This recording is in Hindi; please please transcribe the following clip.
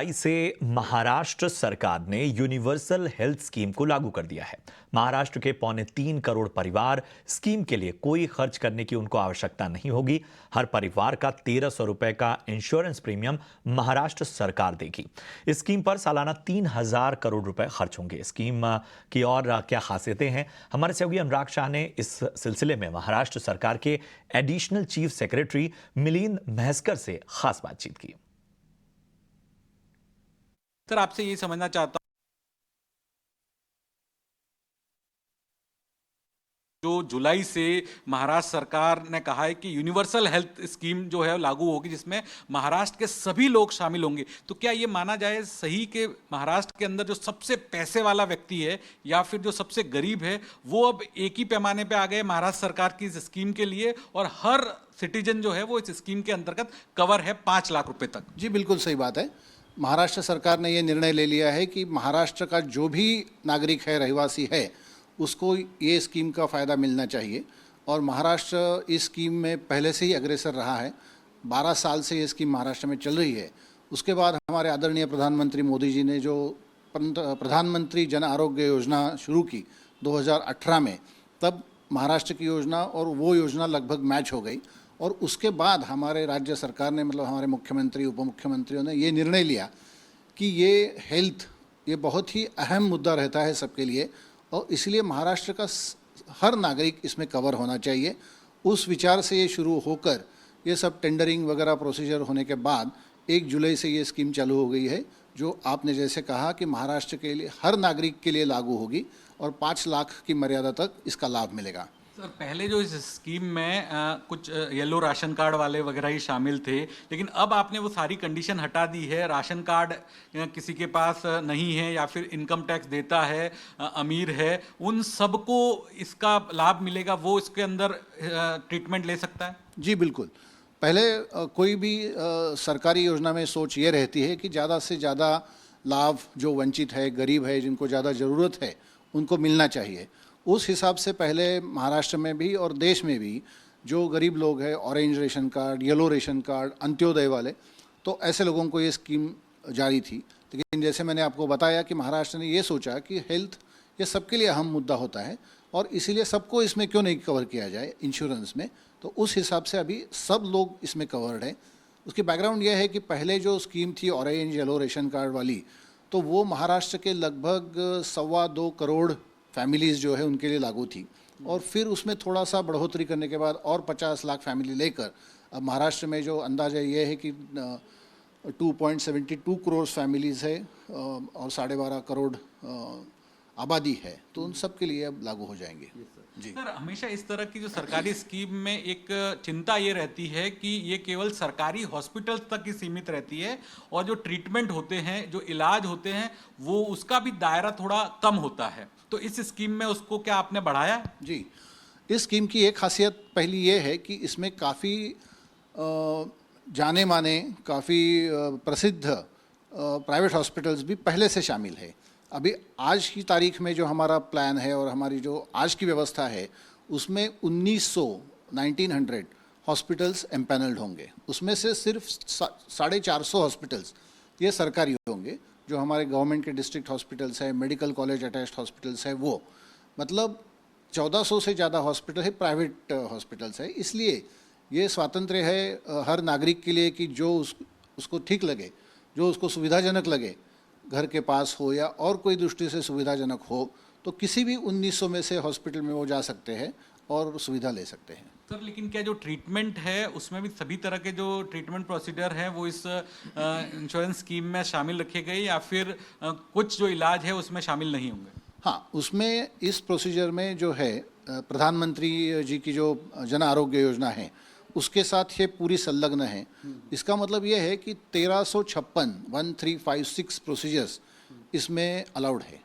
जुलाई से महाराष्ट्र सरकार ने यूनिवर्सल हेल्थ स्कीम को लागू कर दिया है। महाराष्ट्र के 3.25 करोड़ परिवार स्कीम के लिए कोई खर्च करने की उनको आवश्यकता नहीं होगी। हर परिवार का 1300 रुपए का इंश्योरेंस प्रीमियम महाराष्ट्र सरकार देगी। इस स्कीम पर सालाना 3000 करोड़ रुपए खर्च होंगे। स्कीम की और क्या खासियतें हैं, हमारे सहयोगी अनुराग शाह ने इस सिलसिले में महाराष्ट्र सरकार के additional chief secretary Milind Mhaiskar से खास बातचीत की। सर, आपसे ये समझना चाहता हूँ, जो जुलाई से महाराष्ट्र सरकार ने कहा है कि यूनिवर्सल हेल्थ स्कीम जो है लागू होगी, जिसमें महाराष्ट्र के सभी लोग शामिल होंगे, तो क्या ये माना जाए सही कि महाराष्ट्र के अंदर जो सबसे पैसे वाला व्यक्ति है या फिर जो सबसे गरीब है वो अब एक ही पैमाने पे आ गए महाराष्ट्र सरकार की इस स्कीम के लिए, और हर सिटीजन जो है वो इस स्कीम के अंतर्गत कवर है 5 लाख रुपए तक? जी बिल्कुल सही बात है। महाराष्ट्र सरकार ने ये निर्णय ले लिया है कि महाराष्ट्र का जो भी नागरिक है, रहवासी है, उसको ये स्कीम का फ़ायदा मिलना चाहिए। और महाराष्ट्र इस स्कीम में पहले से ही अग्रसर रहा है। 12 साल से ये स्कीम महाराष्ट्र में चल रही है। उसके बाद हमारे आदरणीय प्रधानमंत्री मोदी जी ने जो प्रधानमंत्री जन आरोग्य योजना शुरू की 2018 में, तब महाराष्ट्र की योजना और वो योजना लगभग मैच हो गई। और उसके बाद हमारे राज्य सरकार ने, मतलब हमारे मुख्यमंत्री, उप मुख्यमंत्रियों ने ये निर्णय लिया कि ये हेल्थ ये बहुत ही अहम मुद्दा रहता है सबके लिए, और इसलिए महाराष्ट्र का हर नागरिक इसमें कवर होना चाहिए। उस विचार से ये शुरू होकर ये सब टेंडरिंग वगैरह प्रोसीजर होने के बाद 1 जुलाई से ये स्कीम चालू हो गई है, जो आपने जैसे कहा कि महाराष्ट्र के लिए हर नागरिक के लिए लागू होगी और 5 लाख की मर्यादा तक इसका लाभ मिलेगा। सर, पहले जो इस स्कीम में कुछ येलो राशन कार्ड वाले वगैरह ही शामिल थे, लेकिन अब आपने वो सारी कंडीशन हटा दी है। राशन कार्ड किसी के पास नहीं है या फिर इनकम टैक्स देता है, अमीर है, उन सबको इसका लाभ मिलेगा, वो इसके अंदर ट्रीटमेंट ले सकता है? जी बिल्कुल। पहले कोई भी सरकारी योजना में सोच ये रहती है कि ज़्यादा से ज़्यादा लाभ जो वंचित है, गरीब है, जिनको ज़्यादा ज़रूरत है, उनको मिलना चाहिए। उस हिसाब से पहले महाराष्ट्र में भी और देश में भी जो गरीब लोग हैं, orange ration card, yellow ration card, Antyodaya वाले, तो ऐसे लोगों को ये स्कीम जारी थी। लेकिन जैसे मैंने आपको बताया कि महाराष्ट्र ने ये सोचा कि हेल्थ ये सबके लिए अहम मुद्दा होता है और इसीलिए सबको इसमें क्यों नहीं कवर किया जाए इंश्योरेंस में, तो उस हिसाब से अभी सब लोग इसमें कवर्ड हैं। उसकी बैकग्राउंड ये है कि पहले जो स्कीम थी ऑरेंज येलो रेशन कार्ड वाली, तो वो महाराष्ट्र के लगभग 2.25 करोड़ फैमिलीज़ जो है उनके लिए लागू थी। और फिर उसमें थोड़ा सा बढ़ोतरी करने के बाद और 50 लाख फैमिली लेकर अब महाराष्ट्र में जो अंदाज़ा ये है कि 2.72 करोड़ फैमिलीज़ है और 12.5 करोड़ आबादी है, तो उन सब के लिए अब लागू हो जाएंगे। जी सर, हमेशा इस तरह की जो सरकारी स्कीम में एक चिंता ये रहती है कि ये केवल सरकारी हॉस्पिटल तक ही सीमित रहती है और जो ट्रीटमेंट होते हैं, जो इलाज होते हैं, वो उसका भी दायरा थोड़ा कम होता है। तो इस स्कीम में उसको क्या आपने बढ़ाया? जी, इस स्कीम की एक खासियत पहली ये है कि इसमें काफ़ी जाने माने, काफ़ी प्रसिद्ध प्राइवेट हॉस्पिटल्स भी पहले से शामिल है। अभी आज की तारीख में जो हमारा प्लान है और हमारी जो आज की व्यवस्था है, उसमें 1900 हॉस्पिटल्स एम्पैनल्ड होंगे। उसमें से सिर्फ 450 हॉस्पिटल्स ये सरकारी होंगे, जो हमारे गवर्नमेंट के डिस्ट्रिक्ट हॉस्पिटल्स है, मेडिकल कॉलेज अटैच्ड हॉस्पिटल्स है, वो मतलब 1400 से ज़्यादा हॉस्पिटल है, प्राइवेट हॉस्पिटल्स है। इसलिए ये स्वातंत्र्य है हर नागरिक के लिए कि जो उसको ठीक लगे, जो उसको सुविधाजनक लगे, घर के पास हो या और कोई दृष्टि से सुविधाजनक हो, तो किसी भी 1900 में से हॉस्पिटल में वो जा सकते हैं और सुविधा ले सकते हैं। सर, लेकिन क्या जो ट्रीटमेंट है उसमें भी सभी तरह के जो ट्रीटमेंट प्रोसीजर है वो इस इंश्योरेंस स्कीम में शामिल रखे गए या फिर कुछ जो इलाज है उसमें शामिल नहीं होंगे? हाँ, उसमें इस प्रोसीजर में जो है प्रधानमंत्री जी की जो जन आरोग्य योजना है उसके साथ ये पूरी संलग्न है। इसका मतलब ये है कि 1356 प्रोसीजर्स इसमें अलाउड है।